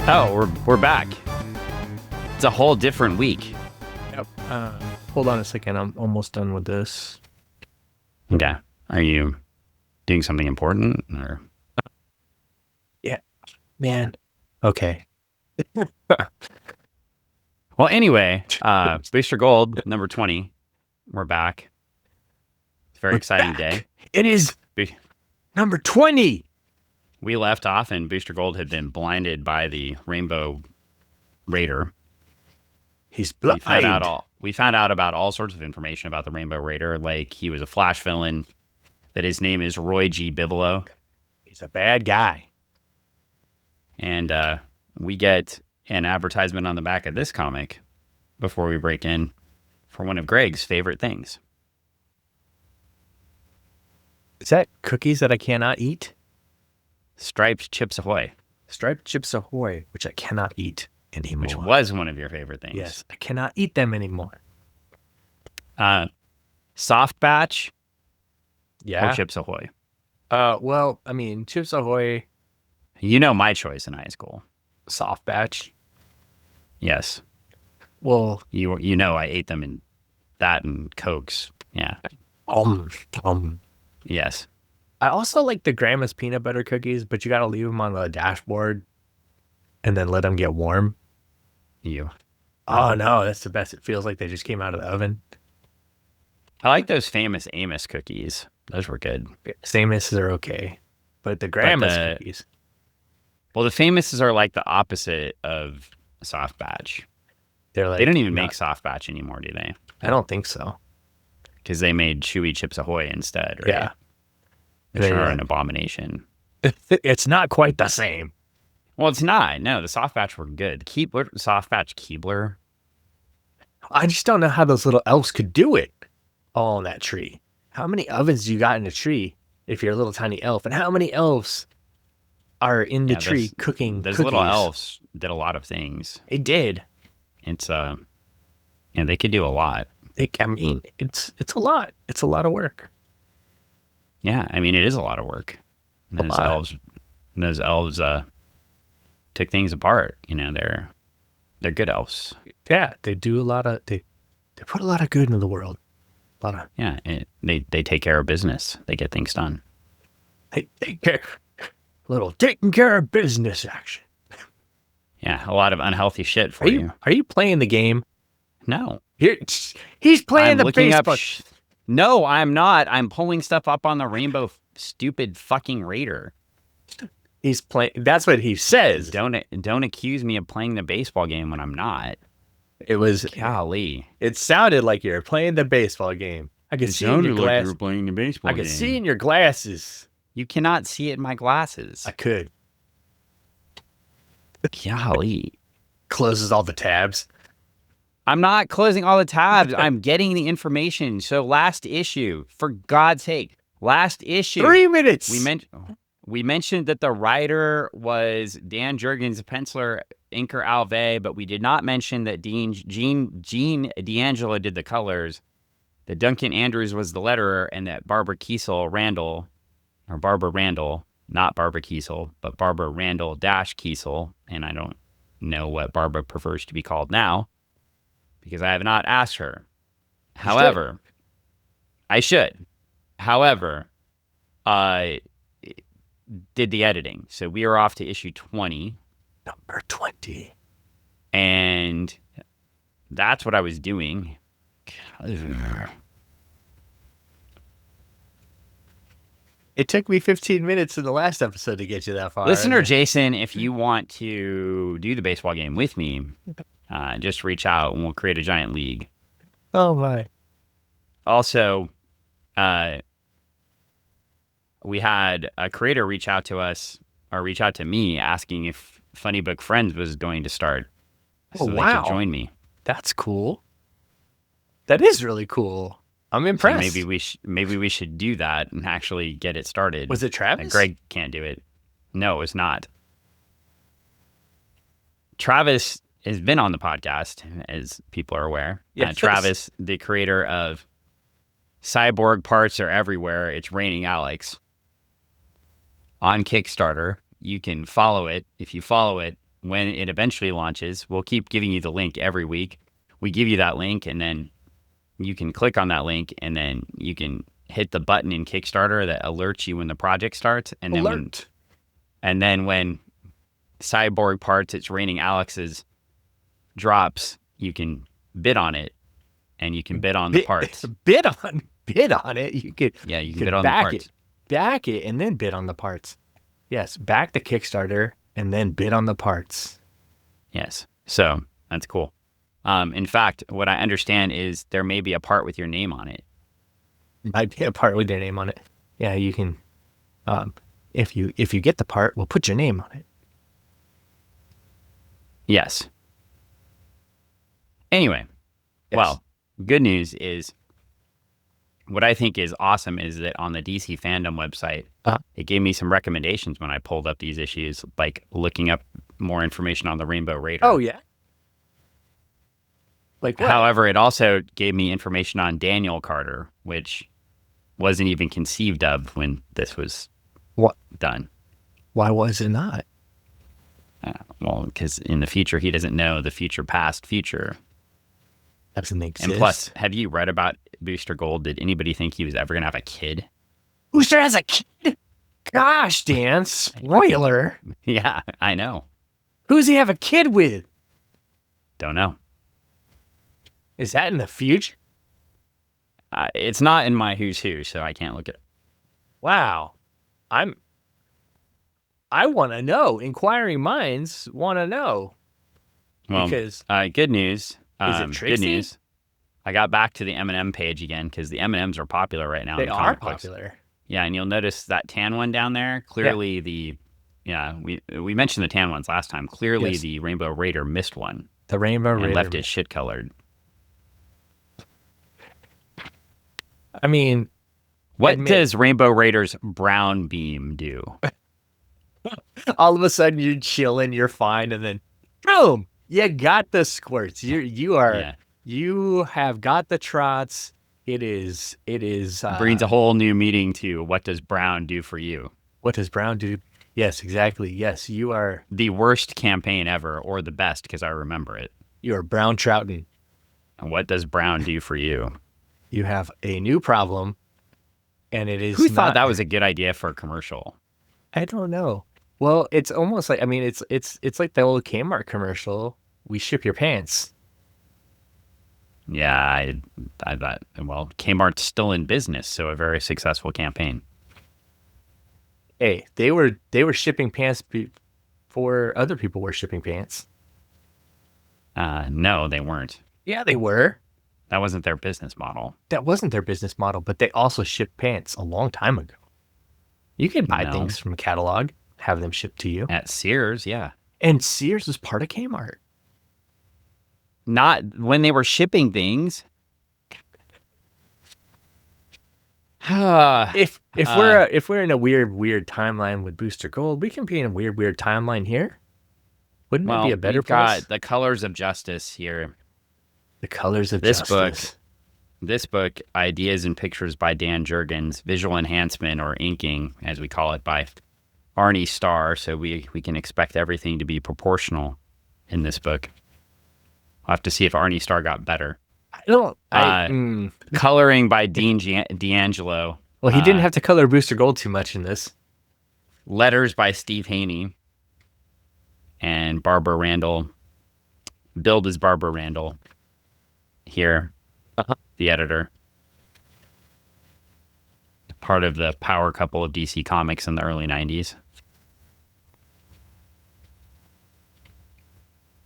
Oh, we're back. It's a whole different week. Yep. Hold on a second. I'm almost done with this. Okay. Are you doing something important or? Yeah, man. Okay. Well, anyway, Booster Gold number 20. We're back. It's a very exciting day. It is number 20. We left off and Booster Gold had been blinded by the Rainbow Raider. He's blind. We found out about all sorts of information about the Rainbow Raider, like he was a Flash villain, that his name is Roy G. Bigelow. He's a bad guy. And we get an advertisement on the back of this comic before we break in for one of Greg's favorite things. Is that cookies that I cannot eat? Striped Chips Ahoy. Striped Chips Ahoy, which I cannot eat anymore. Which was one of your favorite things. Yes, I cannot eat them anymore. Soft Batch. Yeah. Or Chips Ahoy. Well, I mean, Chips Ahoy. You know my choice in high school. Soft Batch. Yes. Well, you know I ate them in that and Cokes. Yeah. Yes. I also like the Grandma's peanut butter cookies, but you got to leave them on the dashboard and then let them get warm. Oh no, that's the best. It feels like they just came out of the oven. I like those famous Amos cookies. Those were good. Famous are okay, but the Grandma's cookies. Well, the Famouses are like the opposite of Soft Batch. They're like, they don't even make Soft Batch anymore, do they? I don't think so. Because they made Chewy Chips Ahoy instead, right? Yeah. Which are an abomination. It's not quite the same. Well, it's not. No, the Soft Batch were good. Soft Batch Keebler. I just don't know how those little elves could do it all on that tree. How many ovens do you got in a tree if you're a little tiny elf? And how many elves are in the tree cooking those cookies? Little elves did a lot of things. It did. It's they could do a lot. It's a lot. It's a lot of work. Yeah, I mean it is a lot of work. Those elves took things apart. You know, they're good elves. Yeah, they do a lot of they put a lot of good into the world. A lot of they take care of business. They get things done. They take care. Little taking care of business action. Yeah, a lot of unhealthy shit for you. Are you playing the game? No. He's playing the Facebook. No, I'm not. I'm pulling stuff up on the Rainbow stupid fucking Raider. He's playing. That's what he says. Don't accuse me of playing the baseball game when I'm not. It was golly. It sounded like you're playing the baseball game. I could see in your glasses. Like you were playing the baseball game. I could see in your glasses. You cannot see it in my glasses. I could. Golly. Closes all the tabs. I'm not closing all the tabs. I'm getting the information. So last issue, for God's sake, last issue. 3 minutes. We mentioned that the writer was Dan Jurgens, penciler, inker Alve, but we did not mention that Gene D'Angelo did the colors, that Duncan Andrews was the letterer, and that Barbara Randall, not Barbara Kesel, but Barbara Randall Kesel, and I don't know what Barbara prefers to be called now, because I have not asked her. However, I should. However, did the editing. So we are off to issue 20. Number 20. And that's what I was doing. It took me 15 minutes in the last episode to get you that far. Listener Jason, if you want to do the baseball game with me, just reach out and we'll create a giant league. Oh my. Also, we had a creator reach out to me asking if Funny Book Friends was going to start. So they could join me. That's cool. That is really cool. I'm impressed. So maybe we should do that and actually get it started. Was it Travis? Greg can't do it. No, it was not. Travis has been on the podcast, as people are aware. Yes. Travis, the creator of Cyborg Parts Are Everywhere, It's Raining Alex, on Kickstarter. You can follow it. If you follow it, when it eventually launches, we'll keep giving you the link every week. We give you that link, and then you can click on that link, and then you can hit the button in Kickstarter that alerts you when the project starts. And then when Cyborg Parts, It's Raining Alex's drops, you can bid on it, and you can bid on the parts. Bid on it. You could bid on the parts. Back it, and then bid on the parts. Yes, back the Kickstarter and then bid on the parts. Yes, so that's cool. In fact, what I understand is there may be a part with your name on it. Might be a part with your name on it. Yeah, you can. If you get the part, we'll put your name on it. Yes. Anyway, well, good news is, what I think is awesome is that on the DC Fandom website, it gave me some recommendations when I pulled up these issues, like looking up more information on the Rainbow Raider. Oh, yeah? Like what? However, it also gave me information on Daniel Carter, which wasn't even conceived of when this was done. Why was it not? Well, because in the future, he doesn't know the future past future. Doesn't exist. And plus, have you read about Booster Gold? Did anybody think he was ever going to have a kid? Booster has a kid? Gosh, Dan, spoiler. Yeah, I know. Who does he have a kid with? Don't know. Is that in the future? It's not in my who's who, so I can't look at it. Wow. I want to know. Inquiring minds want to know. Well, because good news. Is it Trixie? Good news. I got back to the M&M page again because the M&Ms are popular right now. They are popular. Yeah, and you'll notice that tan one down there. Clearly, we mentioned the tan ones last time. Clearly, the Rainbow Raider missed one. The Rainbow Raider left it shit colored. I mean, what does Rainbow Raider's brown beam do? All of a sudden, you're chilling, you're fine, and then boom, you got the squirts. You have got the trots. It is brings a whole new meaning to what does brown do for you? What does brown do? Yes, exactly. Yes, you are the worst campaign ever, or the best because I remember it. You are brown trouting. And what does brown do for you? You have a new problem, and it is. Who thought that was a good idea for a commercial? I don't know. Well, it's almost like, I mean, it's like the old Kmart commercial. We ship your pants. Yeah, I thought, well, Kmart's still in business, so a very successful campaign. Hey, they were shipping pants before other people were shipping pants. No, they weren't. Yeah, they were. That wasn't their business model. That wasn't their business model, but they also shipped pants a long time ago. You can buy things from a catalog, have them shipped to you. At Sears, yeah. And Sears was part of Kmart. Not when they were shipping things. If we're in a weird timeline with Booster Gold, we can be in a weird timeline here. Wouldn't it be a better place? Got the Colors of Justice here. The Colors of Justice. This book, Ideas and Pictures by Dan Jurgens, visual enhancement or inking, as we call it, by Arne Starr. So we can expect everything to be proportional in this book. I'll have to see if Arne Starr got better. Coloring by Dean D'Angelo. Well, he didn't have to color Booster Gold too much in this. Letters by Steve Haynie and Barbara Randall. Billed as Barbara Randall. Here, the editor. Part of the power couple of DC Comics in the early 90s.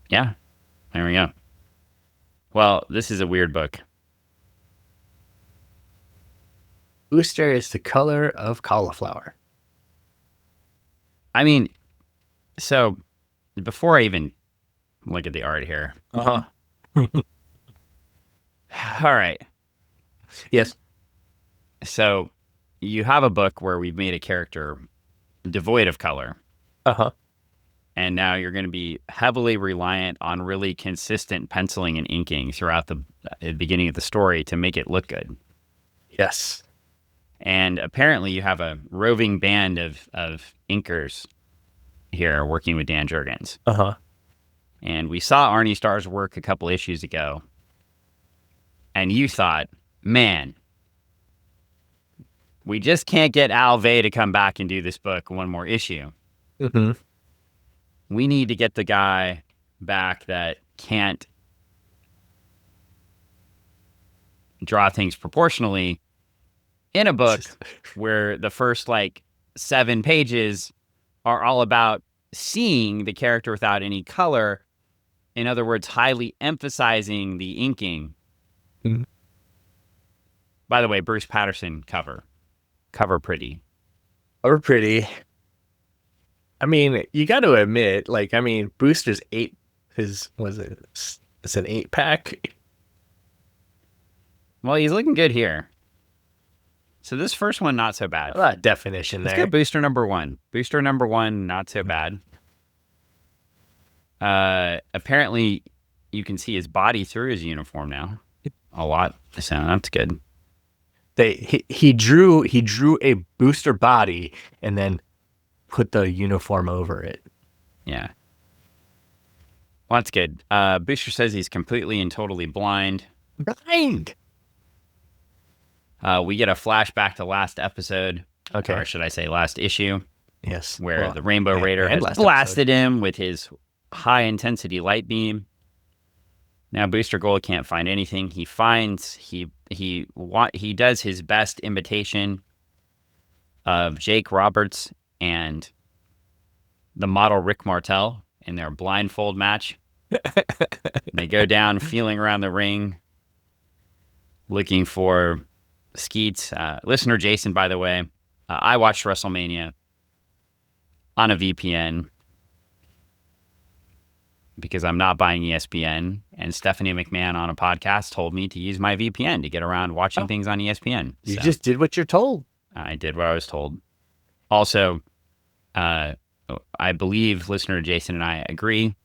Yeah, there we go. Well, this is a weird book. Booster is the color of cauliflower. I mean, so before I even look at the art here. All right. Yes. So you have a book where we've made a character devoid of color. And now you're going to be heavily reliant on really consistent penciling and inking throughout the beginning of the story to make it look good. Yes. And apparently you have a roving band of inkers here working with Dan Jurgens. And we saw Arne Starr's work a couple issues ago. And you thought, man, we just can't get Alve to come back and do this book one more issue. Mm-hmm. We need to get the guy back that can't draw things proportionally in a book where the first 7 pages are all about seeing the character without any color. In other words, highly emphasizing the inking. Mm-hmm. By the way, Bruce Patterson cover pretty. Cover pretty. I mean, you got to admit, Booster's it's an 8-pack. Well, he's looking good here. So this first one, not so bad. A lot of definition there. Let's go booster number 1. Booster number 1, not so bad. Apparently, you can see his body through his uniform now. A lot. So that's good. He drew a booster body and then put the uniform over it. Yeah. Well, that's good. Booster says he's completely and totally blind. Blind. We get a flashback to last episode. Okay. Or should I say last issue? Yes. Where the Rainbow Raider has blasted him with his high-intensity light beam. Now Booster Gold can't find anything. He does his best imitation of Jake Roberts and the model Rick Martel in their blindfold match. They go down feeling around the ring, looking for Skeets. Listener Jason, by the way, I watched WrestleMania on a VPN because I'm not buying ESPN, and Stephanie McMahon on a podcast told me to use my VPN to get around watching things on ESPN. You just did what you're told. I did what I was told. Also, I believe listener Jason and I agree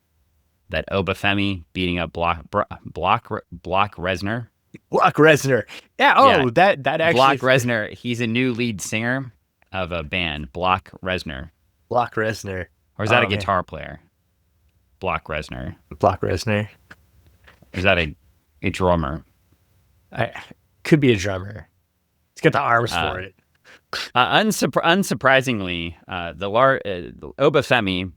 that Obafemi beating up Brock Lesnar. Brock Lesnar. Yeah. Oh, yeah. That actually. Brock Lesnar. He's a new lead singer of a band, Brock Lesnar. Brock Lesnar. Or is that a guitar player? Brock Lesnar. Brock Lesnar. Or is that a drummer? Could be a drummer. He's got the arms for it. Unsurprisingly, Obafemi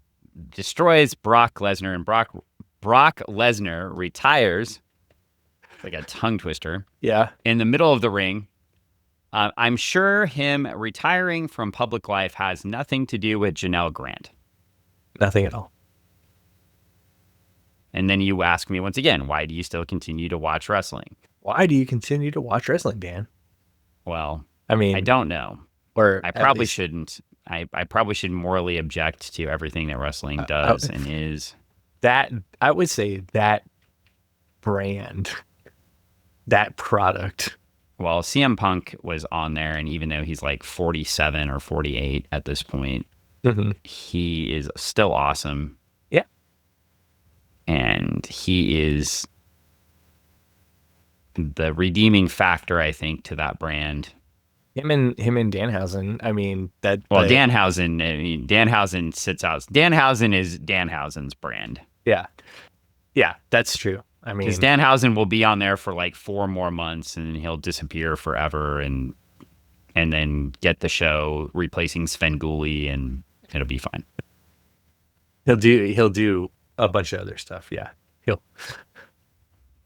destroys Brock Lesnar, and Brock Lesnar retires. Like a tongue twister. Yeah. In the middle of the ring. I'm sure him retiring from public life has nothing to do with Janelle Grant. Nothing at all. And then you ask me once again, why do you still continue to watch wrestling? Why do you continue to watch wrestling, Dan? Well, I mean, I don't know. Or I probably shouldn't. I probably should morally object to everything that wrestling does and is. That, I would say that brand, that product. Well, CM Punk was on there, and even though he's 47 or 48 at this point, he is still awesome. Yeah. And he is the redeeming factor, I think, to that brand. Him and Danhausen. I mean that. Well, Danhausen. I mean, Danhausen sits out. Danhausen is Danhausen's brand. Yeah, that's true. I mean, because Danhausen will be on there for 4 more months, and he'll disappear forever, and then get the show replacing Svengoolie, and it'll be fine. He'll do a bunch of other stuff. Yeah,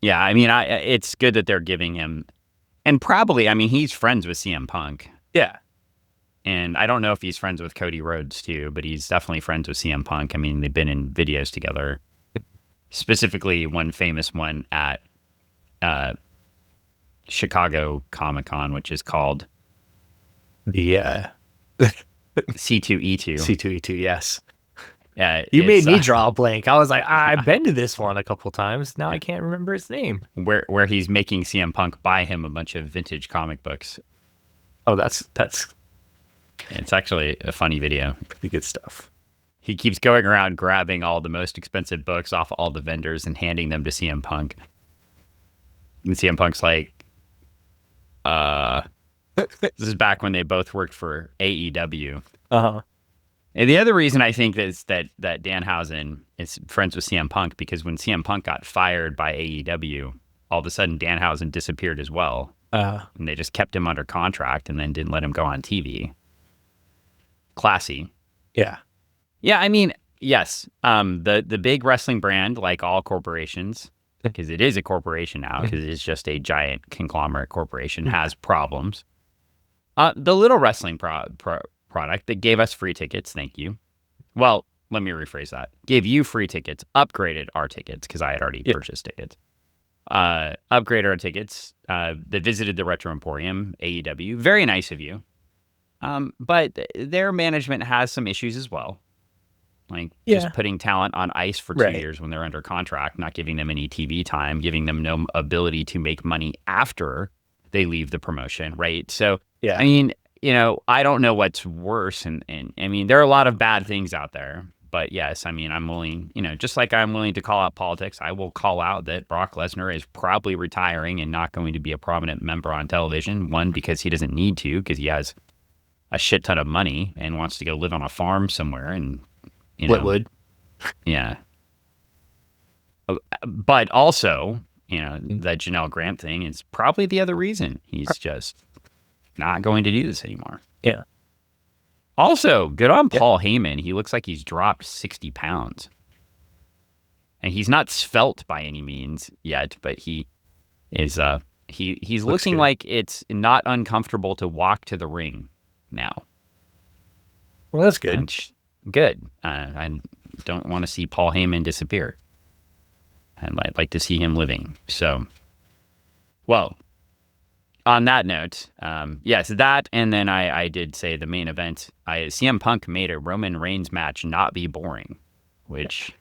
Yeah, I mean, it's good that they're giving him, and probably, I mean, he's friends with CM Punk. Yeah. And I don't know if he's friends with Cody Rhodes too, but he's definitely friends with CM Punk. I mean, they've been in videos together. Specifically, one famous one at Chicago Comic-Con, which is called the C2E2. C2E2, yes. Yeah, you made me draw a blank. I was like, I've been to this one a couple times. Now I can't remember his name. Where he's making CM Punk buy him a bunch of vintage comic books. Oh, that's it's actually a funny video. Pretty good stuff. He keeps going around grabbing all the most expensive books off all the vendors and handing them to CM Punk. And CM Punk's like, this is back when they both worked for AEW. Uh-huh. And the other reason I think is that Danhausen is friends with CM Punk, because when CM Punk got fired by AEW, all of a sudden Danhausen disappeared as well. And they just kept him under contract and then didn't let him go on TV. Classy. Yeah. Yeah, I mean, yes. The big wrestling brand, like all corporations, because it is a corporation now, because it is just a giant conglomerate corporation, has problems. The little wrestling product that gave us free tickets, thank you. Well, let me rephrase that. Gave you free tickets, upgraded our tickets, because I had already purchased tickets. Upgraded our tickets, that visited the Retro Emporium, AEW. Very nice of you. But their management has some issues as well. Like just putting talent on ice for 2 years when they're under contract, not giving them any TV time, giving them no ability to make money after they leave the promotion, right? So, I mean, I don't know what's worse. And I mean, there are a lot of bad things out there. But yes, I mean, I'm willing, just like I'm willing to call out politics, I will call out that Brock Lesnar is probably retiring and not going to be a prominent member on television. One, because he doesn't need to, because he has a shit ton of money and wants to go live on a farm somewhere and, Whitwood. Yeah. But also, that Janelle Grant thing is probably the other reason he's just not going to do this anymore. Yeah. Also, good on Paul Heyman. He looks like he's dropped 60 pounds. And he's not svelte by any means yet, but he is he's looking good. Like it's not uncomfortable to walk to the ring now. Well, that's good. Good. I don't want to see Paul Heyman disappear. I'd like to see him living. So, well, on that note, yes, that, and then I did say the main event. CM Punk made a Roman Reigns match not be boring, which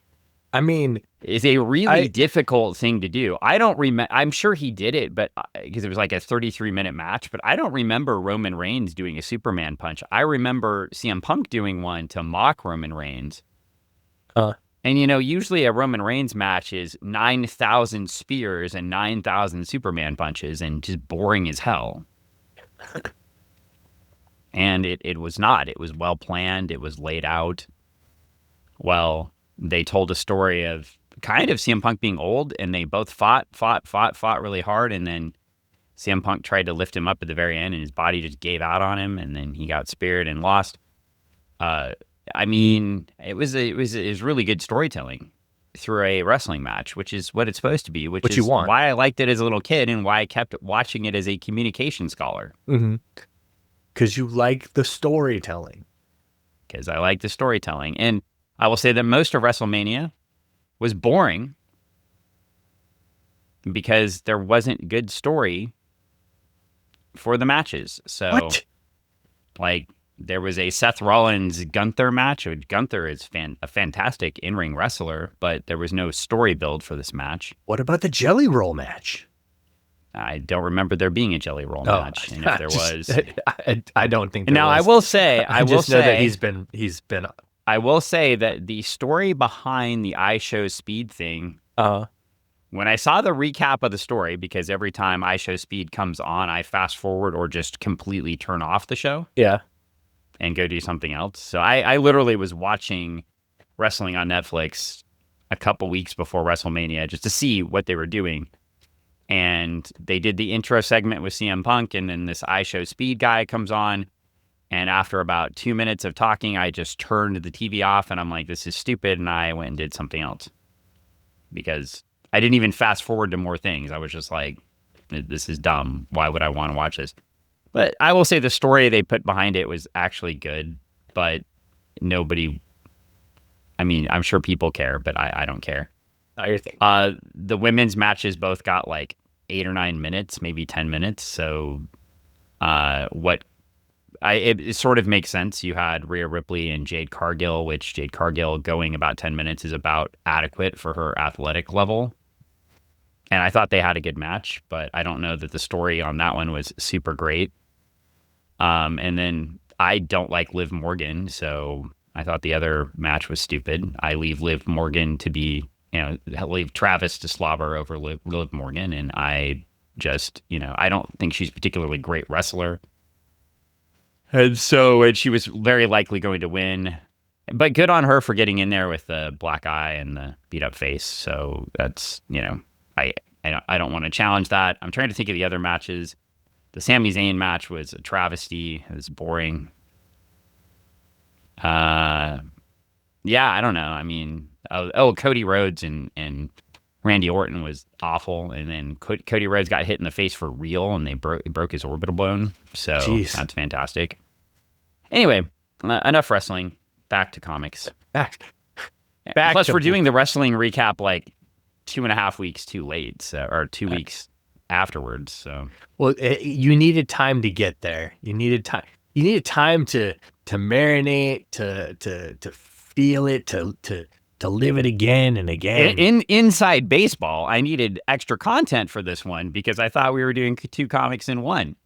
I mean is a really difficult thing to do. I don't remember. I'm sure he did it, but because it was like a 33-minute match. But I don't remember Roman Reigns doing a Superman punch. I remember CM Punk doing one to mock Roman Reigns. And, usually a Roman Reigns match is 9,000 spears and 9,000 Superman punches and just boring as hell. And it was not. It was well planned. It was laid out. Well, they told a story of kind of CM Punk being old, and they both fought really hard. And then CM Punk tried to lift him up at the very end, and his body just gave out on him. And then he got speared and lost. I mean, it was really good storytelling through a wrestling match, which is what it's supposed to be, which is why I liked it as a little kid and why I kept watching it as a communication scholar. Because you like the storytelling. Because I like the storytelling. And I will say that most of WrestleMania was boring because there wasn't good story for the matches. So, there was a Seth Rollins-Gunther match. Gunther is a fantastic in-ring wrestler, but there was no story build for this match. What about the Jelly Roll match? I don't remember there being a Jelly Roll match. And if there was... I don't think there now, was. I will say... I will say that he's been... I will say that the story behind the I Show Speed thing... When I saw the recap of the story, because every time I Show Speed comes on, I fast forward or just completely turn off the show. Yeah. And go do something else. So I literally was watching wrestling on Netflix a couple weeks before WrestleMania just to see what they were doing. And they did the intro segment with CM Punk, and then this I Show Speed guy comes on. And after about 2 minutes of talking, I just turned the TV off, and I'm like, this is stupid, and I went and did something else. Because I didn't even fast forward to more things. I was just like, this is dumb. Why would I want to watch this? But I will say the story they put behind it was actually good, but nobody, I mean, I'm sure people care, but I don't care. The women's matches both got like 8 or 9 minutes, maybe 10 minutes. So it sort of makes sense. You had Rhea Ripley and Jade Cargill, which Jade Cargill going about 10 minutes is about adequate for her athletic level. And I thought they had a good match, but I don't know that the story on that one was super great. And then I don't like Liv Morgan, so I thought the other match was stupid. I leave Liv Morgan to be, leave Travis to slobber over Liv Morgan, and I just, I don't think she's a particularly great wrestler. And she was very likely going to win. But good on her for getting in there with the black eye and the beat up face. So that's, I don't want to challenge that. I'm trying to think of the other matches. The Sami Zayn match was a travesty. It was boring. Yeah, I don't know. I mean, Cody Rhodes and Randy Orton was awful, and then Cody Rhodes got hit in the face for real, and they broke his orbital bone. So That's fantastic. Anyway, enough wrestling. Back to comics. Back Plus, we're doing the wrestling recap like 2.5 weeks too late, or 2 weeks afterwards. So, well, you needed time to get there. You needed time. You needed time to marinate, to feel it, to live it again and again. In inside baseball, I needed extra content for this one because I thought we were doing 2 comics in one,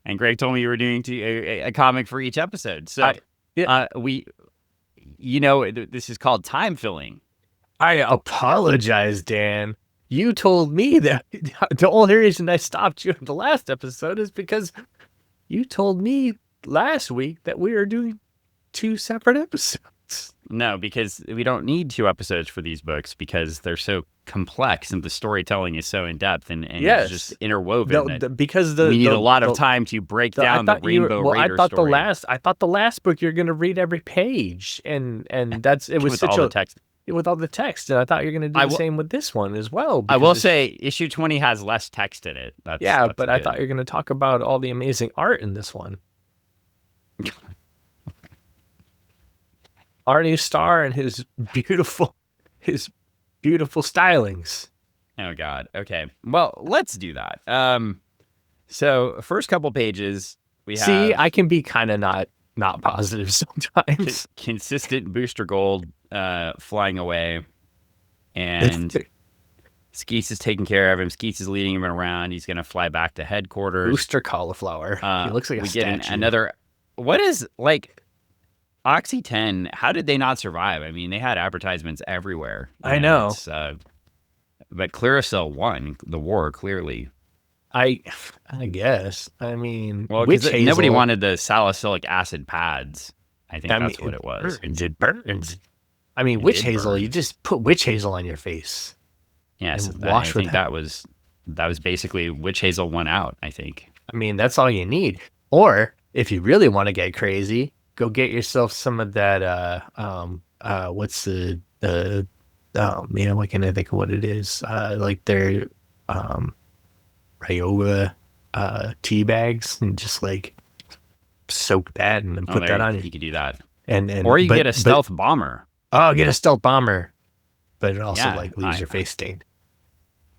and Greg told me you were doing a comic for each episode. So, this is called time filling. I apologize, Dan. You told me that the only reason I stopped you in the last episode is because you told me last week that we were doing 2 separate episodes. No, because we don't need 2 episodes for these books because they're so complex and the storytelling is so in depth and it's just interwoven. We need a lot of time to break down the Rainbow Raider story. I thought the last book you're going to read every page, and it was with all the text. With all the text, and I thought you were going to do the same with this one as well. I will say issue 20 has less text in it. That's but good. I thought you were going to talk about all the amazing art in this one. Arne Starr and his beautiful stylings. Oh God. Okay. Well, let's do that. So first couple pages we have. See, I can be kind of not positive sometimes. Consistent Booster Gold flying away, and Skeets is taking care of him. Skeets is leading him around. He's going to fly back to headquarters. Booster Cauliflower. He looks like a statue. Get another. What is like Oxy 10? How did they not survive? I mean, they had advertisements everywhere. I know. But Claricel won the war clearly. I guess. I mean, well, nobody wanted the salicylic acid pads. I think that's what it was. It burns. I mean, witch hazel. You just put witch hazel on your face. Yes, I think that was basically witch hazel won out. I think. I mean, that's all you need. Or if you really want to get crazy, go get yourself some of that. What's the man? Why can't I think of what it is? Like their Ryoga tea bags, and just like soak that and then put that on. You could do that, or you get a stealth bomber. Oh, get a stealth bomber, but it also leaves your face stained.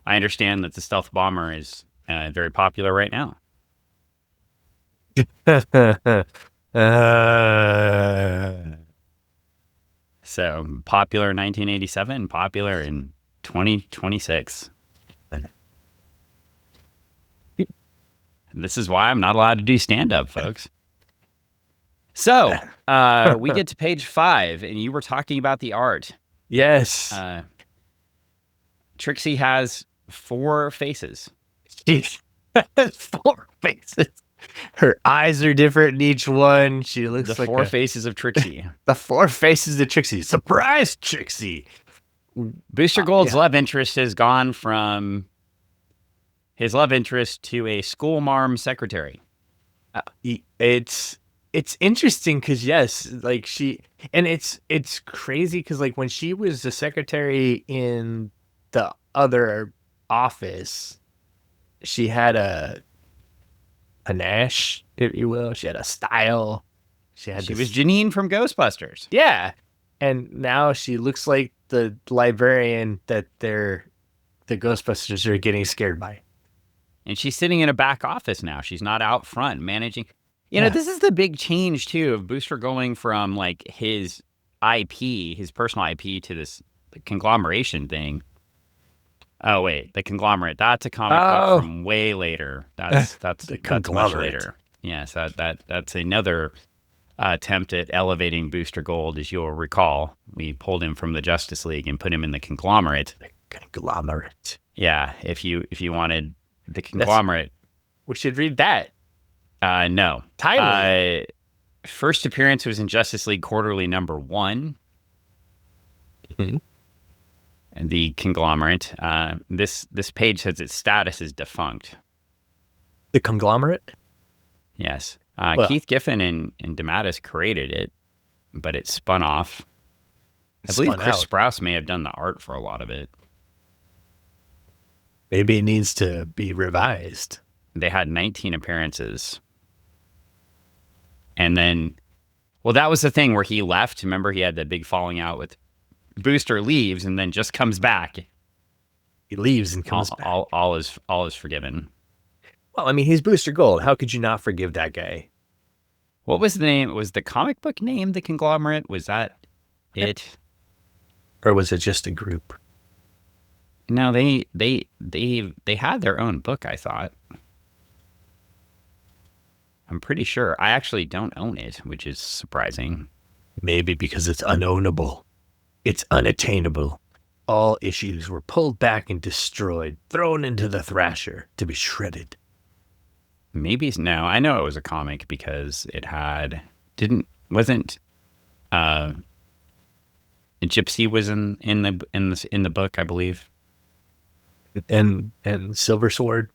I understand that the stealth bomber is very popular right now. So popular in 1987, popular in 2026. This is why I'm not allowed to do stand-up, folks. So we get to page 5, and you were talking about the art. Yes. Trixie has 4 faces. She has 4 faces. Her eyes are different in each one. She looks like 4 faces of Trixie. The 4 faces of Trixie. Surprise, Trixie. Booster Gold's love interest has gone from his love interest to a school marm secretary. It's interesting because it's crazy because like when she was the secretary in the other office, she had a panache, if you will. She had a style. She was Janine from Ghostbusters. Yeah, and now she looks like the librarian that the Ghostbusters are getting scared by. And she's sitting in a back office now. She's not out front managing. You know, this is the big change, too, of Booster going from, like, his IP, his personal IP, to this conglomeration thing. Oh, wait. The Conglomerate. That's a comic book from way later. That's much later. Yes, that's another attempt at elevating Booster Gold, as you'll recall. We pulled him from the Justice League and put him in the Conglomerate. The Conglomerate. Yeah, if you wanted the Conglomerate. We should read that. No. Timely. First appearance was in Justice League Quarterly #1. Mm-hmm. And the Conglomerate. This page says its status is defunct. The Conglomerate? Yes. Well, Keith Giffen and DeMatteis created it, but it spun off. I believe Chris Sprouse may have done the art for a lot of it. Maybe it needs to be revised. They had 19 appearances. And then, well, that was the thing where he left. Remember, he had that big falling out with Booster, leaves and then just comes back. He leaves and comes back. All is forgiven. Well, I mean, he's Booster Gold. How could you not forgive that guy? What was the name? Was the comic book name The Conglomerate? Was that it? Or was it just a group? No, they had their own book, I thought. I'm pretty sure. I actually don't own it, which is surprising. Maybe because it's unownable. It's unattainable. All issues were pulled back and destroyed, thrown into the thrasher to be shredded. Maybe no. I know it was a comic because it wasn't Gypsy was in the book, I believe. And Silver Sword.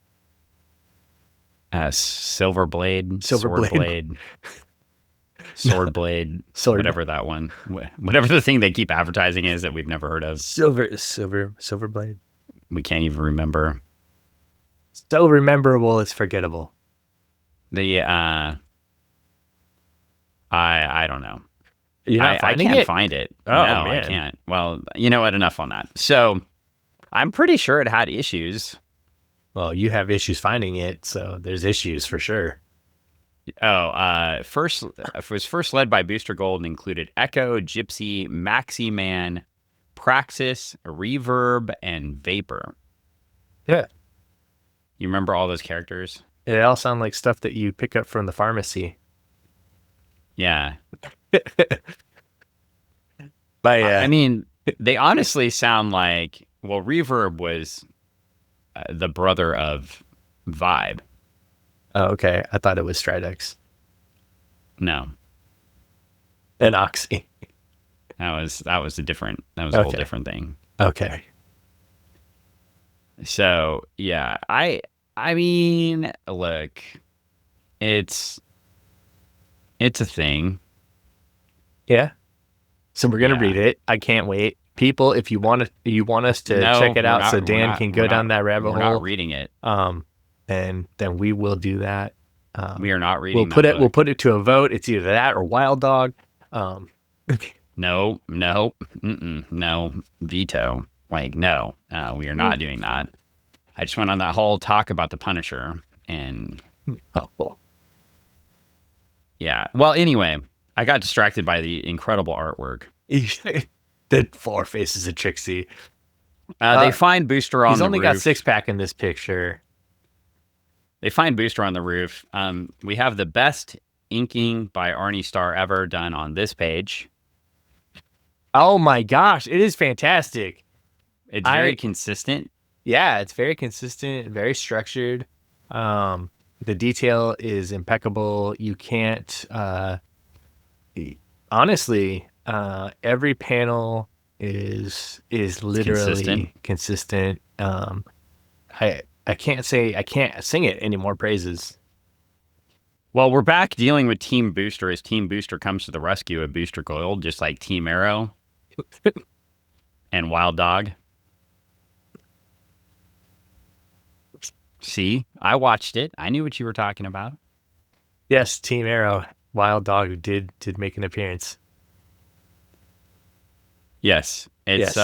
Silver Blade, Sword Blade, whatever that one, whatever the thing they keep advertising is that we've never heard of. Silver Blade. We can't even remember. So rememberable, it's forgettable. I don't know. I can't find it. Oh, no, man. I can't. Well, you know what? Enough on that. So I'm pretty sure it had issues. Well, you have issues finding it, so there's issues for sure. It was first led by Booster Gold and included Echo, Gypsy, Maxi Man, Praxis, Reverb, and Vapor. Yeah. You remember all those characters? It all sound like stuff that you pick up from the pharmacy. Yeah. I mean, they honestly sound like, well, Reverb was the brother of Vibe. Oh, okay. I thought it was Stridex. No. And Oxy. That was a whole different thing. Okay. So, yeah, I mean, look, it's a thing. Yeah. So we're going to read it. I can't wait. People, if you want us to check it out so Dan can go down that rabbit hole. We're not reading it. And then we will do that. We are not reading We'll put it to a vote. It's either that or Wild Dog. No, veto. Like, no, we are not doing that. I just went on that whole talk about the Punisher and yeah. Well, anyway, I got distracted by the incredible artwork. The 4 faces of Trixie. They find Booster on the roof. He's only got 6-pack in this picture. They find Booster on the roof. We have the best inking by Arne Starr ever done on this page. Oh my gosh, it is fantastic. It's very consistent. Yeah, it's very consistent, very structured. The detail is impeccable. You can't honestly, every panel is literally consistent. I can't sing it any more praises. Well, we're back dealing with Team Booster as Team Booster comes to the rescue of Booster Gold, just like Team Arrow and Wild Dog. See, I watched it. I knew what you were talking about. Yes, Team Arrow, Wild Dog did make an appearance. Yes, it's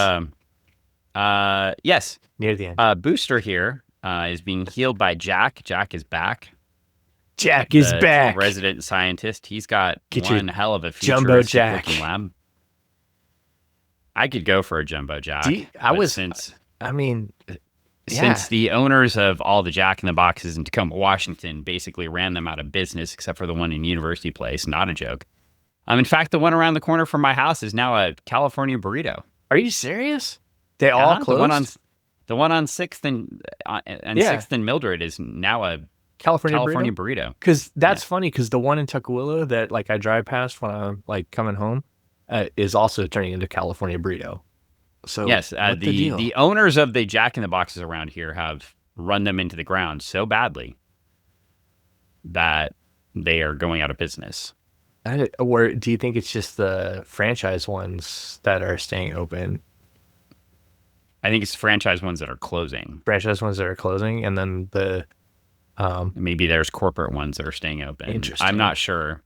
yes, near the end. Booster here is being healed by Jack. Jack is back. Jack is back. Resident scientist. He's got one hell of a Jumbo Jack looking lab. I could go for a Jumbo Jack. Since the owners of all the Jack in the Boxes in Tacoma, Washington, basically ran them out of business, except for the one in University Place. Not a joke. In fact, the one around the corner from my house is now a California burrito. Are you serious? They all closed? The one on 6th and 6th and Mildred is now a California burrito. Because that's funny. Because the one in Tukwila that like I drive past when I'm like coming home is also turning into California burrito. So yes, the owners of the Jack in the Boxes around here have run them into the ground so badly that they are going out of business. Or do you think it's just the franchise ones that are staying open? I think it's franchise ones that are closing. Franchise ones that are closing, and then the maybe there's corporate ones that are staying open. Interesting. I'm not sure.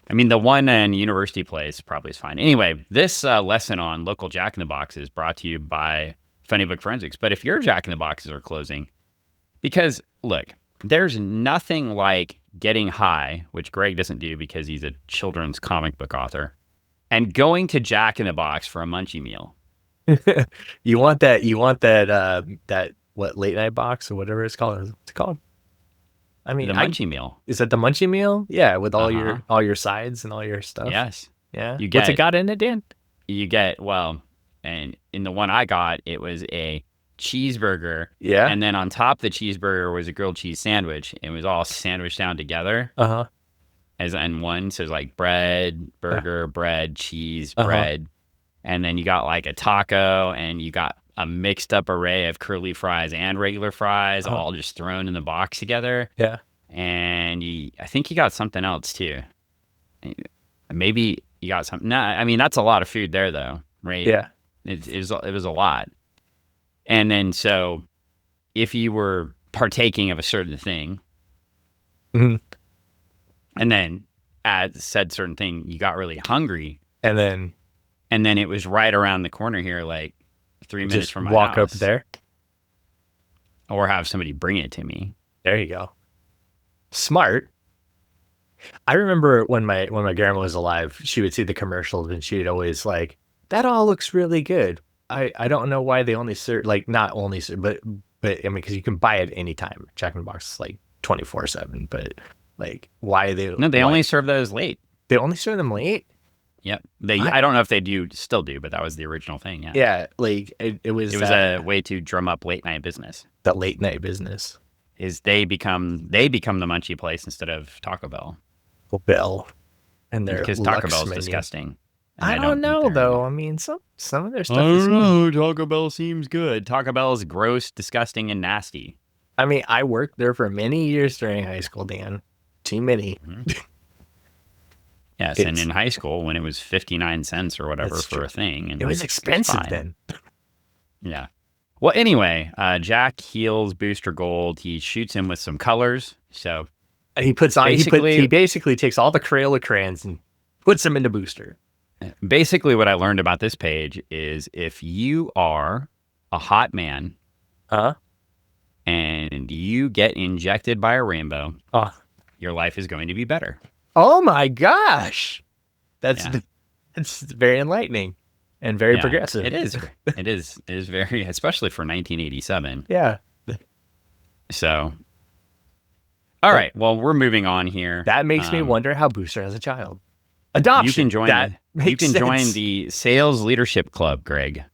I mean, the one in University Place probably is fine. Anyway, this lesson on local Jack in the Box is brought to you by Funny Book Forensics. But if your Jack in the Boxes are closing, because look, there's nothing like getting high, which Greg doesn't do because he's a children's comic book author, and going to Jack in the Box for a munchie meal. You want that what, late night box or whatever it's called? What's it called? I mean, the munchie meal. Is that the munchie meal? Yeah, with all your sides and all your stuff. Yes. Yeah. What's it got in it, Dan? You get, and in the one I got, it was a cheeseburger. Yeah. And then on top of the cheeseburger was a grilled cheese sandwich. It was all sandwiched down together. As in one. So it's like bread, burger, bread, cheese, bread. And then you got like a taco, and you got a mixed up array of curly fries and regular fries, all just thrown in the box together. Yeah. And I think you got something else too. Maybe you got something. No, I mean, that's a lot of food there though, right? Yeah. It was a lot. And then so if you were partaking of a certain thing, and then at said certain thing, you got really hungry. And then it was right around the corner here, like 3 minutes from my walk house. up there, or have somebody bring it to me. There you go. Smart. I remember when my grandma was alive, she would see the commercials and she'd always like, that all looks really good. I don't know why they only serve, like, not only serve, but I mean, because you can buy it anytime. Jack in the Box is like 24/7, but like, why they? No, they only serve those late. They only serve them late. Yep. I don't know if they still do, but that was the original thing. Yeah. Yeah. Like it was a way to drum up late night business. The late night business is they become the munchie place instead of Taco Bell. Bell, and because Taco Bell is disgusting. I don't know though. I mean, some of their stuff. I don't know. Taco Bell seems good. Taco Bell is gross, disgusting, and nasty. I mean, I worked there for many years during high school, Dan. Too many. Yes, and in high school, when it was 59 cents or whatever for a thing. And it was expensive then. Yeah. Well, anyway, Jack heals Booster Gold. He shoots him with some colors. So he he basically takes all the Crayola crayons and puts them into Booster. Basically, what I learned about this page is if you are a hot man and you get injected by a rainbow, your life is going to be better. Oh my gosh. That's very enlightening and very progressive. It is. It is very, especially for 1987. Yeah. So, all right. Well, we're moving on here. That makes me wonder how Booster has a child. Adoption. You can join join the Sales Leadership Club, Greg.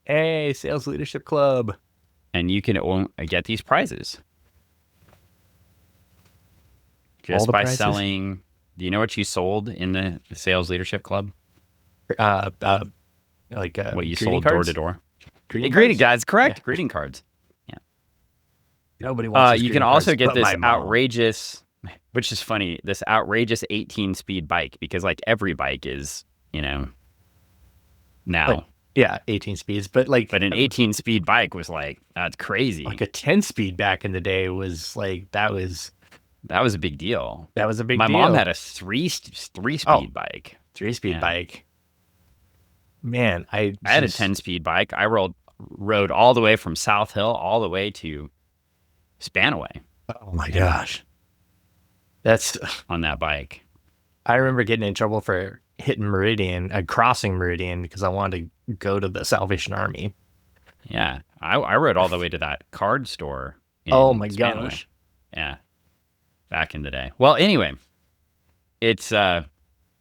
Hey, Sales Leadership Club. And you can get these prizes. Just by selling. Do you know what you sold in the Sales Leadership Club? What you sold door to door. Greeting cards, correct. Yeah. Greeting cards. Yeah. Nobody wants. You can also get this outrageous, which is funny, this outrageous 18-speed bike, because like every bike is, now. 18 speeds, but an 18-speed bike was like, that's crazy. Like a 10-speed back in the day was like, that was a big deal. That was a big deal. My mom had a three-speed bike. 3-speed bike. Man, I had a 10-speed bike. I rode all the way from South Hill all the way to Spanaway. Oh my gosh. That's on that bike. I remember getting in trouble for hitting crossing Meridian because I wanted to go to the Salvation Army. Yeah. I rode all the way to that card store. Oh my gosh. Yeah. Back in the day. Well, anyway, it's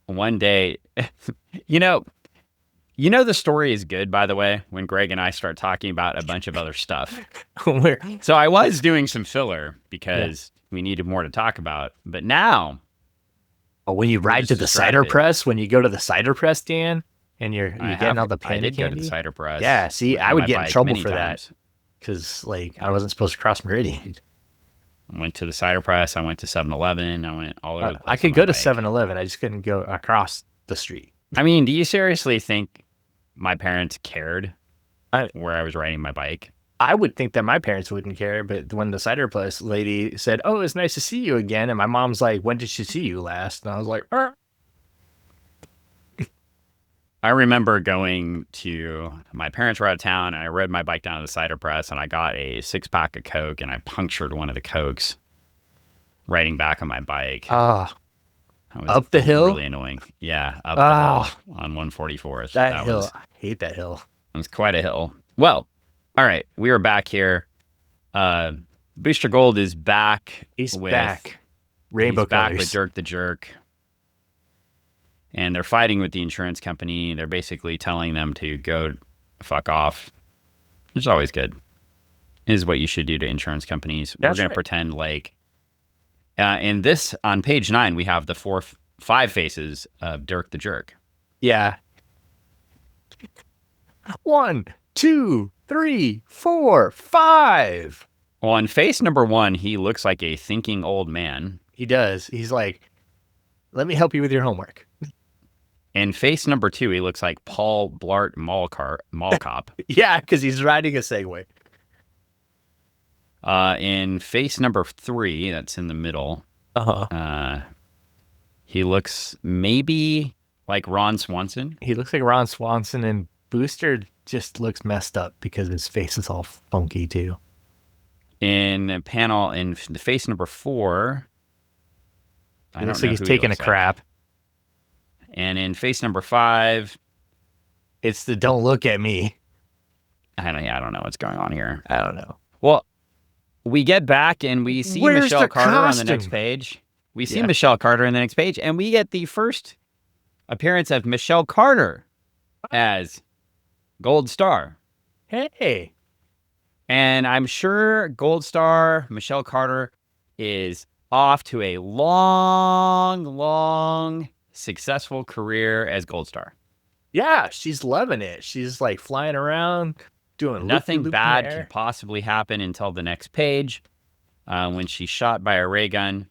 one day, the story is good, by the way, when Greg and I start talking about a bunch of other stuff. So I was doing some filler because we needed more to talk about. But now, when you ride to the cider press, when you go to the cider press, Dan, and you're getting all the panda I did candy. go to the cider press. Yeah, see, I would get in trouble for that because I wasn't supposed to cross Meridian. I went to the cider press. I went to 7-Eleven. I went all over the place. I could go to 7-Eleven. I just couldn't go across the street. I mean, do you seriously think my parents cared where I was riding my bike? I would think that my parents wouldn't care, but when the cider plus lady said, "Oh, it's nice to see you again," and my mom's like, "When did she see you last?" And I was like, I remember going to my parents were out of town, and I rode my bike down to the cider press, and I got a 6-pack of Coke, and I punctured one of the Cokes riding back on my bike. Up the hill? Really annoying. Yeah, up the hill on 144th. That hill. I hate that hill. It was quite a hill. Well, all right. We are back here. Booster Gold is back. He's back. Rainbow colors. Back with Dirk the Jerk. And they're fighting with the insurance company. They're basically telling them to go fuck off. Which is always good. Is what you should do to insurance companies. We're going to pretend like... in this, on page 9, we have the 5 faces of Dirk the Jerk. Yeah. 1, 2, 3, 4, 5. Well, on face number 1, he looks like a thinking old man. He does. He's like, let me help you with your homework. And face number 2, he looks like Paul Blart Mall Cop. Yeah, because he's riding a Segway. In face number 3, that's in the middle, he looks maybe like Ron Swanson. He looks like Ron Swanson, and Booster just looks messed up because his face is all funky too. In face number 4, it looks like he's taking a crap. And in face number 5, it's the "Don't look at me." I don't know what's going on here. I don't know. Well, we get back and we see Michelle Carter on the next page. We see Michelle Carter in the next page, and we get the first appearance of Michelle Carter as Gold Starr. Hey. And I'm sure Gold Starr, Michelle Carter, is off to a long, successful career as Gold Starr. Yeah, she's loving it. She's like flying around, doing nothing bad could possibly happen until the next page, when she's shot by a ray gun.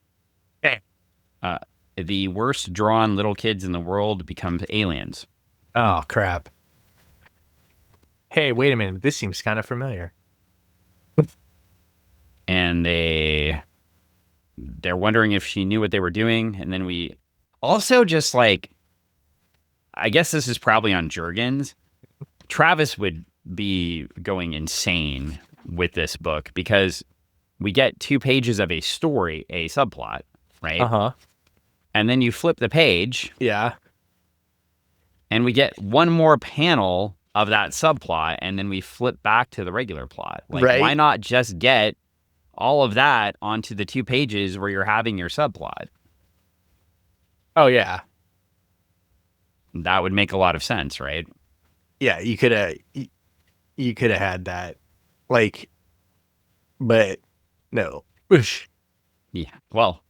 The worst drawn little kids in the world becomes aliens. Oh crap! Hey, wait a minute. This seems kind of familiar. And they're wondering if she knew what they were doing, and then we also just like, I guess this is probably on Jurgens. Travis would be going insane with this book because we get 2 pages of a story, a subplot, right? And then you flip the page. Yeah. And we get one more panel of that subplot, and then we flip back to the regular plot. Like, why not just get all of that onto the 2 pages where you're having your subplot? Oh, yeah. That would make a lot of sense, right? Yeah, you could have had that. Like, but no. Yeah. Well,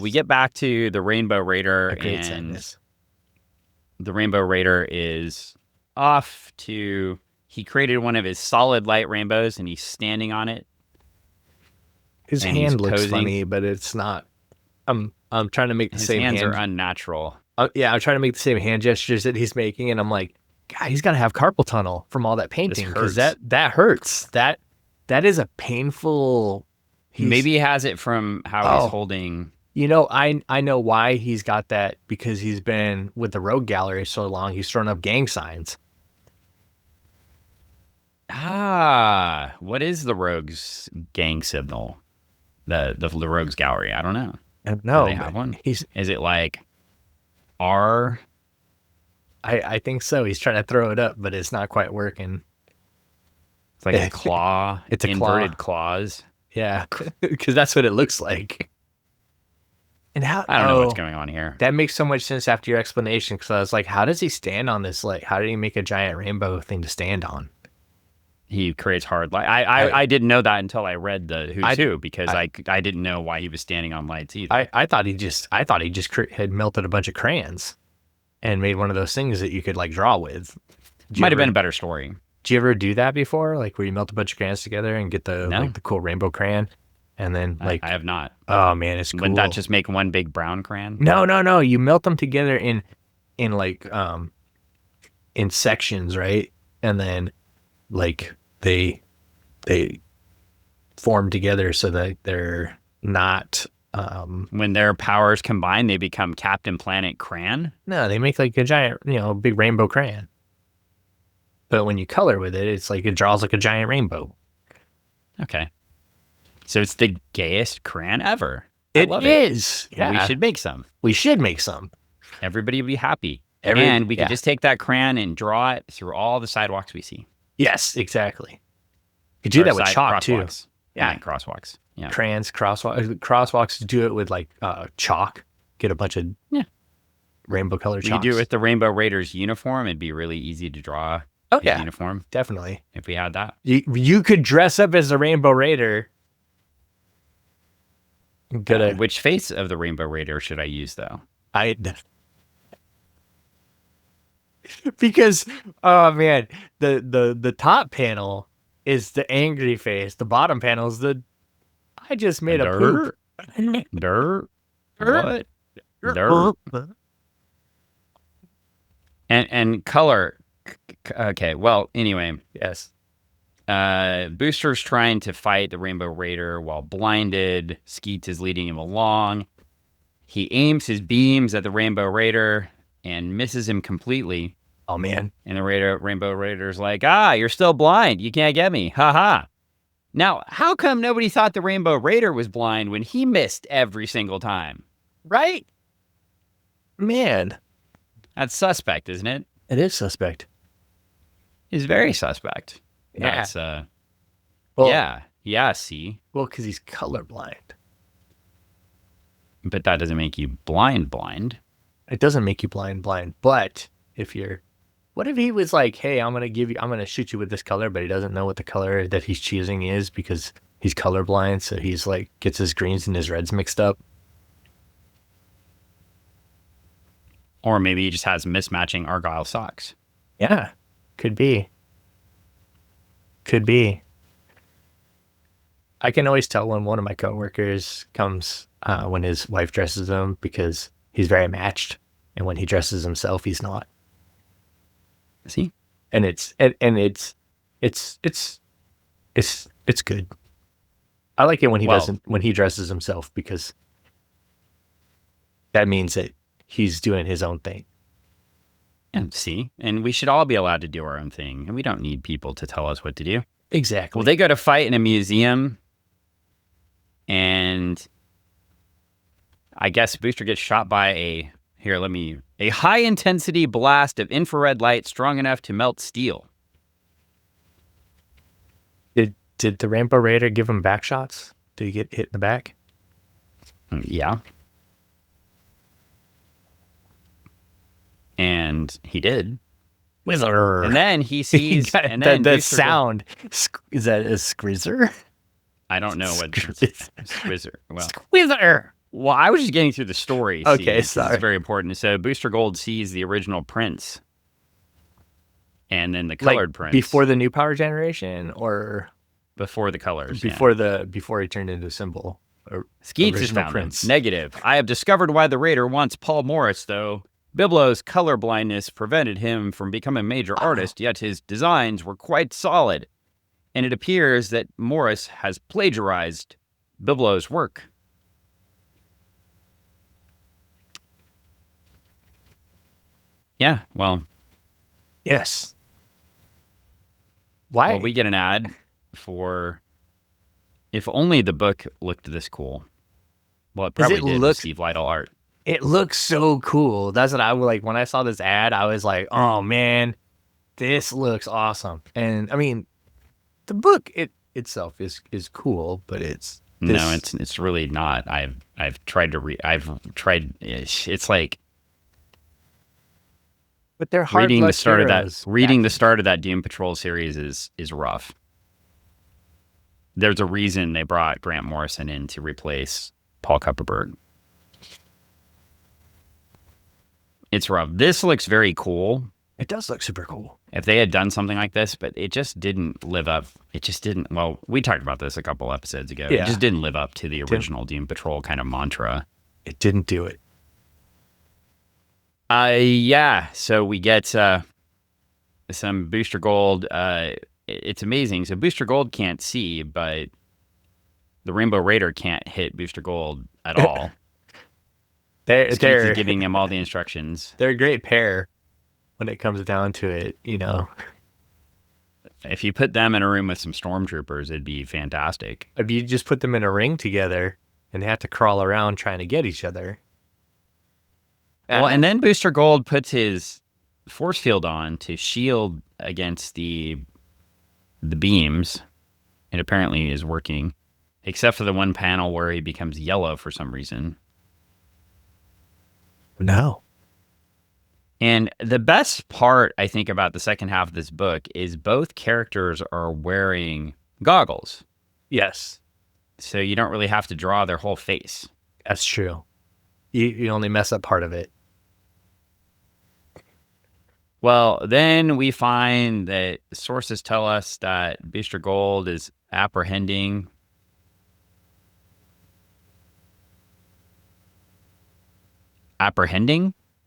we get back to the Rainbow Raider, and the Rainbow Raider is off to... He created one of his solid light rainbows, and he's standing on it. His hand looks funny, but it's not. I'm trying to make the same hand. His hands are unnatural. Yeah, I'm trying to make the same hand gestures that he's making, and I'm like, God, he's got to have carpal tunnel from all that painting, because that hurts. That is a painful. Maybe he has it from how he's holding. You know, I know why he's got that, because he's been with the Rogue Gallery so long. He's thrown up gang signs. What is the Rogues gang signal? The Rogues Gallery? I don't know. No, do they have one. Is it like R? I think so. He's trying to throw it up, but it's not quite working. It's like a claw. It's a inverted claws. Yeah, because that's what it looks like. And how I don't know what's going on here. That makes so much sense after your explanation, because I was like, how does he stand on this? Like, how did he make a giant rainbow thing to stand on? He creates hard light. I didn't know that until I read the Who's Who, because I didn't know why he was standing on lights either. I thought he just had melted a bunch of crayons and made one of those things that you could like draw with. Might have been a better story. Did you ever do that before? Like where you melt a bunch of crayons together and get the like the cool rainbow crayon, and then like I have not. Oh man, it's cool. Wouldn't that just make one big brown crayon? No. You melt them together in like in sections, right? And then like they form together so that they're not when their powers combine, they become Captain Planet Crayon. No, they make like a giant, big rainbow crayon. But when you color with it, it's like it draws like a giant rainbow. Okay. So it's the gayest crayon ever. It is. Yeah. We should make some. Everybody will be happy. And we could just take that crayon and draw it through all the sidewalks we see. Yes, exactly. You could do that with chalk too. Yeah, crosswalks. Yeah. Crayons, crosswalks. Do it with like chalk. Get a bunch of rainbow colored chalks. You do it with the Rainbow Raiders uniform. It'd be really easy to draw. Uniform. Definitely. If we had that. You could dress up as a Rainbow Raider. Which face of the Rainbow Raider should I use though? Because man, the top panel is the angry face. The bottom panel is I just made a poop. Dirk. What? Dirk. And color. Okay, well, anyway. Yes. Booster's trying to fight the Rainbow Raider while blinded. Skeets is leading him along. He aims his beams at the Rainbow Raider and misses him completely. Oh, man. And the Rainbow Raider's like, you're still blind. You can't get me. Ha ha. Now, how come nobody thought the Rainbow Raider was blind when he missed every single time? Right? Man. That's suspect, isn't it? It is suspect. It's very suspect. Yeah. That's, see? Well, because he's colorblind. But that doesn't make you blind. It doesn't make you blind. But what if he was like, hey, I'm going to shoot you with this color, but he doesn't know what the color that he's choosing is because he's colorblind. So he's like, gets his greens and his reds mixed up. Or maybe he just has mismatching Argyle socks. Yeah, could be. I can always tell when one of my coworkers comes when his wife dresses him because he's very matched, and when he dresses himself, he's not. See, and it's good. I like it when he doesn't, when he dresses himself, because that means that he's doing his own thing. And and we should all be allowed to do our own thing, and we don't need people to tell us what to do. Exactly. Well, they go to fight in a museum, and I guess Booster gets shot by a high-intensity blast of infrared light strong enough to melt steel. Did the Rainbow Raider give him back shots? Did he get hit in the back? Yeah. And he did. Whizzer. And then he sees... and then the sound. Is that a squizzer? I don't know what... Squizzer. Well, squizzer! Well, I was just getting through the story. Okay, sorry. It's very important. So Booster Gold sees the original prints. And then the colored prints. Before the new power generation, or... Before the colors. Before he turned into a symbol. Skeets is found prints. Negative. I have discovered why the Raider wants Paul Morris, though. Biblo's colorblindness prevented him from becoming a major artist, yet his designs were quite solid. And it appears that Morris has plagiarized Biblo's work. Yeah, well. Yes. Why? Well, we get an ad for if only the book looked this cool. Well, it probably did with Steve Lytle art. It looks so cool. That's what I would like. When I saw this ad, I was like, oh man, this looks awesome. And I mean, the book itself is cool, but it's really not. I've tried to read. It's like, but they're hard. Reading the start of that Doom Patrol series is rough. there's a reason they brought Grant Morrison in to replace Paul Kupperberg. It's rough. This looks very cool. It does look super cool. If they had done something like this, but it just didn't live up. It just didn't. Well, we talked about this a couple episodes ago. Yeah. It just didn't live up to the original Doom Patrol kind of mantra. It didn't do it. Yeah. So we get some Booster Gold. It's amazing. So Booster Gold can't see, but the Rainbow Raider can't hit Booster Gold at all. They're giving him all the instructions. They're a great pair when it comes down to it, you know. If you put them in a room with some stormtroopers, it'd be fantastic. If you just put them in a ring together and they have to crawl around trying to get each other. Well, and then Booster Gold puts his force field on to shield against the beams. It apparently is working, except for the one panel where he becomes yellow for some reason. No. And the best part, I think, about the second half of this book is both characters are wearing goggles. Yes. So you don't really have to draw their whole face. That's true. You only mess up part of it. Well, then we find that sources tell us that Booster Gold is apprehending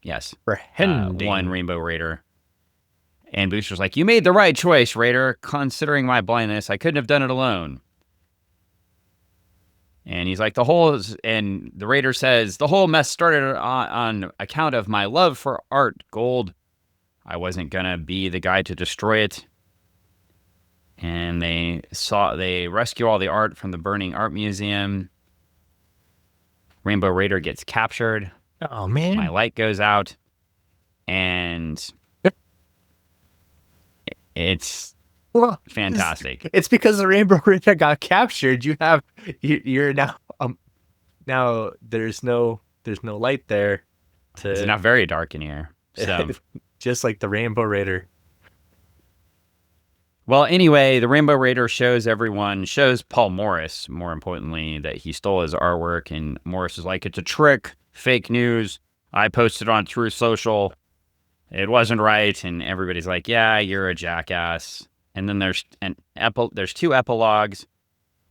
Yes. One Rainbow Raider. And Booster's like, you made the right choice, Raider. Considering my blindness, I couldn't have done it alone. And he's like, and the Raider says, the whole mess started on account of my love for art, Gold. I wasn't going to be the guy to destroy it. And they rescue all the art from the burning art museum. Rainbow Raider gets captured. Oh, man. My light goes out. And it's fantastic. It's because the Rainbow Raider got captured. You're now there's no light there. It's not very dark in here. So just like the Rainbow Raider. Well, anyway, the Rainbow Raider shows Paul Morris, more importantly, that he stole his artwork, and Morris is like, it's a trick, fake news. I posted on True Social. It wasn't right, and everybody's like, yeah, you're a jackass. And then there's two epilogues.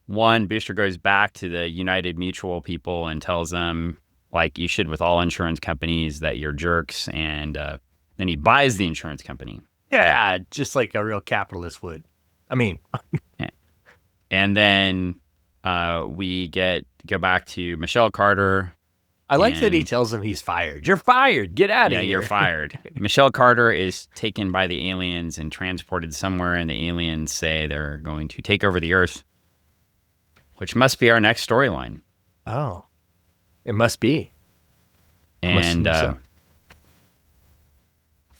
One, Booster goes back to the United Mutual people and tells them, like you should with all insurance companies, that you're jerks, and then he buys the insurance company. Yeah, just like a real capitalist would. I mean. And then we go back to Michelle Carter. I like that he tells him he's fired. You're fired. Get out of here. Yeah, you're fired. Michelle Carter is taken by the aliens and transported somewhere, and the aliens say they're going to take over the Earth, which must be our next storyline. Oh, it must be. And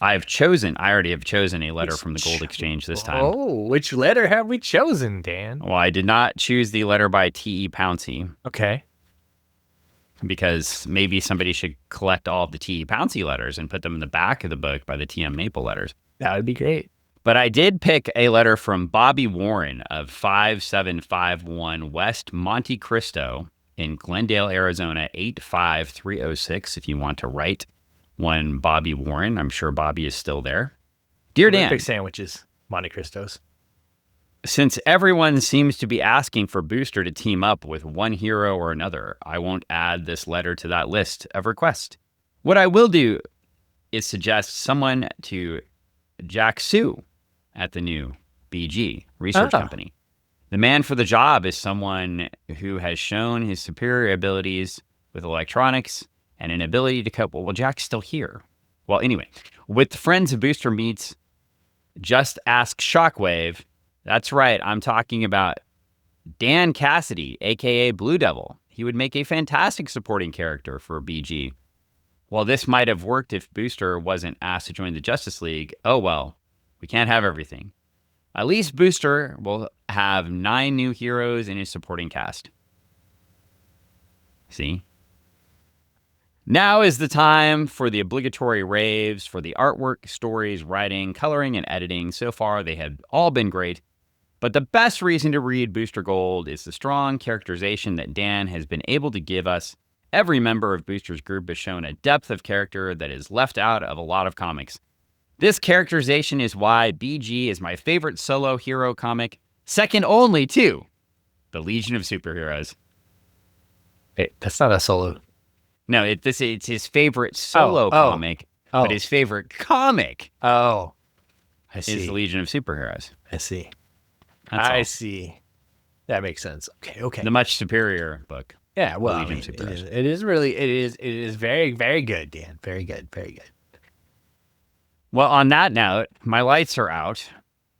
I already have chosen a letter from the Gold Exchange this time. Oh, which letter have we chosen, Dan? Well, I did not choose the letter by T.E. Pouncey. Okay. Because maybe somebody should collect all of the T.E. Pouncey letters and put them in the back of the book by the T.M. Maple letters. That would be great. But I did pick a letter from Bobby Warren of 5751 West Monte Cristo in Glendale, Arizona, 85306, if you want to write one Bobby Warren. I'm sure Bobby is still there. Dear Dan. Big sandwiches, Monte Cristos. Since everyone seems to be asking for Booster to team up with one hero or another, I won't add this letter to that list of requests. What I will do is suggest someone to Jack Sue at the new BG research company. The man for the job is someone who has shown his superior abilities with electronics and an ability to cope. Well, Jack's still here. Well, anyway, with the friends of Booster meets Just Ask Shockwave. That's right. I'm talking about Dan Cassidy, a.k.a. Blue Devil. He would make a fantastic supporting character for BG. While this might have worked if Booster wasn't asked to join the Justice League, oh well, we can't have everything. At least Booster will have 9 new heroes in his supporting cast. See? Now is the time for the obligatory raves for the artwork, stories, writing, coloring, and editing. So far, they have all been great. But the best reason to read Booster Gold is the strong characterization that Dan has been able to give us. Every member of Booster's group has shown a depth of character that is left out of a lot of comics. This characterization is why BG is my favorite solo hero comic, second only to the Legion of Superheroes. Wait, that's not a solo. No, it's his favorite solo comic, but his favorite comic I is see. the Legion of Superheroes. I see. That's I all. see. That makes sense. Okay. The much superior book. Yeah, well, Legion of Superheroes. it is very, very good, Dan. Very good. Well, on that note, my lights are out.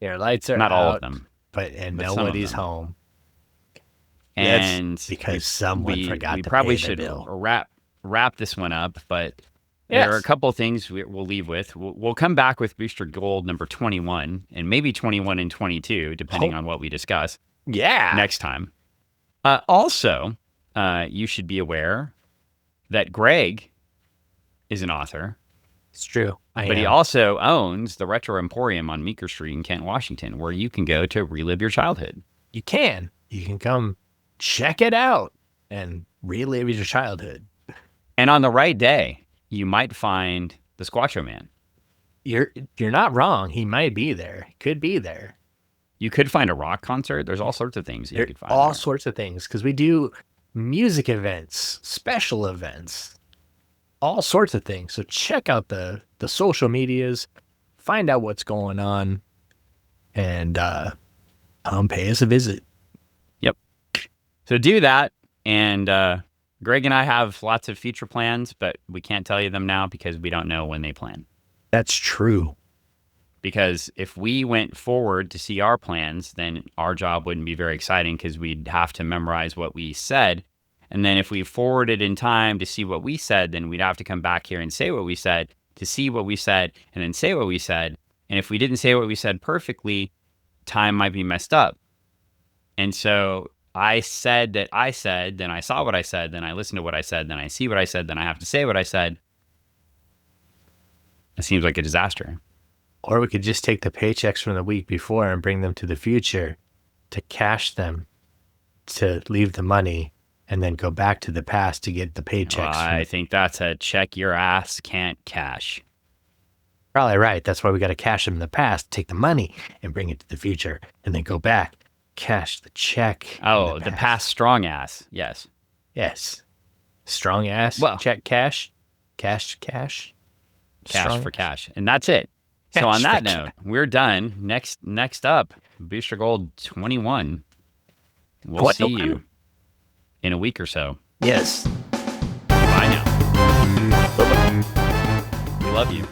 Your lights are Not out, all of them. but some of nobody's them. home. And That's because someone forgot we to probably pay the should bill. wrap this one up, but there are a couple of things we'll leave with. We'll come back with Booster Gold number 21 and maybe 21 and 22, depending on what we discuss next time. Also, you should be aware that Greg is an author. It's true. But he also owns the Retro Emporium on Meeker Street in Kent, Washington, where you can go to relive your childhood. You can come check it out and relive your childhood. And on the right day, you might find the Squatcho Man. You're not wrong. He might be there. Could be there. You could find a rock concert. There's all sorts of things you could find. All sorts of things, because we do music events, special events, all sorts of things. So check out the social medias, find out what's going on, and pay us a visit. Yep. So do that. And Greg and I have lots of future plans, but we can't tell you them now because we don't know when they plan. That's true. Because if we went forward to see our plans, then our job wouldn't be very exciting because we'd have to memorize what we said. And then if we forwarded in time to see what we said, then we'd have to come back here and say what we said, to see what we said, and then say what we said. And if we didn't say what we said perfectly, time might be messed up. And so I said that I said, then I saw what I said, then I listened to what I said, then I see what I said, then I have to say what I said. It seems like a disaster. Or we could just take the paychecks from the week before and bring them to the future to cash them, to leave the money, and then go back to the past to get the paychecks. I think that's a check your ass can't cash. Probably right. That's why we got to cash them in the past, take the money, and bring it to the future, and then go back, cash the check. Oh, the past strong ass. Yes. Yes. Strong ass. Well, check cash. Cash. Cash Strong for cash. And that's it. So on that note, we're done. Next up, Booster Gold 21. We'll see you in a week or so. Yes. Bye now. We love you.